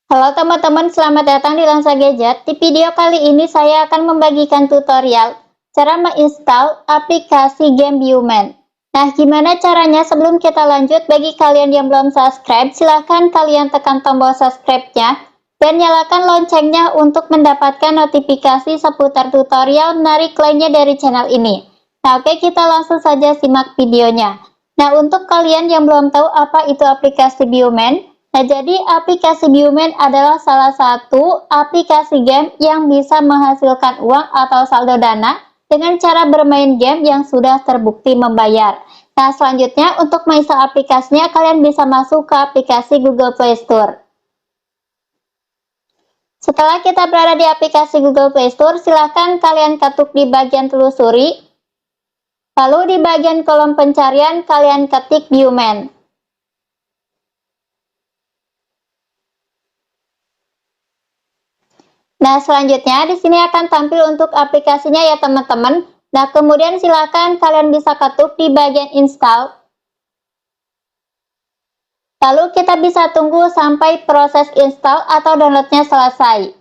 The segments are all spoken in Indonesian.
Halo teman-teman, selamat datang di Lensa Gadget. Di video kali ini saya akan membagikan tutorial cara menginstal aplikasi game Bioman. Nah, gimana caranya? Sebelum kita lanjut, bagi kalian yang belum subscribe, silahkan kalian tekan tombol subscribe-nya dan nyalakan loncengnya untuk mendapatkan notifikasi seputar tutorial menarik lainnya dari channel ini. Nah, oke, kita langsung saja simak videonya. Nah, untuk kalian yang belum tahu apa itu aplikasi Bioman, nah, jadi aplikasi Bioman adalah salah satu aplikasi game yang bisa menghasilkan uang atau saldo dana dengan cara bermain game yang sudah terbukti membayar. Nah, selanjutnya untuk menginstal aplikasinya, kalian bisa masuk ke aplikasi Google Play Store. Setelah kita berada di aplikasi Google Play Store, silahkan kalian ketuk di bagian telusuri. Lalu di bagian kolom pencarian, kalian ketik Bioman. Nah, selanjutnya di sini akan tampil untuk aplikasinya ya teman-teman. Nah, kemudian silakan kalian bisa ketuk di bagian install. Lalu kita bisa tunggu sampai proses install atau downloadnya selesai.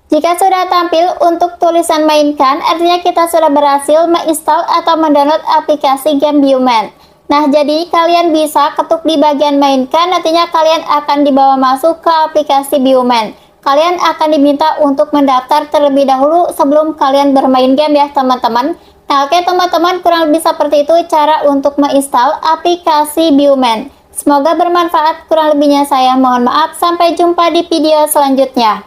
Jika sudah tampil untuk tulisan mainkan, artinya kita sudah berhasil menginstal atau mendownload aplikasi game Bioman. Nah, jadi kalian bisa ketuk di bagian mainkan, nantinya kalian akan dibawa masuk ke aplikasi Bioman. Kalian akan diminta untuk mendaftar terlebih dahulu sebelum kalian bermain game ya teman-teman. Nah, oke teman-teman, kurang lebih seperti itu cara untuk menginstal aplikasi Bioman. Semoga bermanfaat, kurang lebihnya saya mohon maaf, sampai jumpa di video selanjutnya.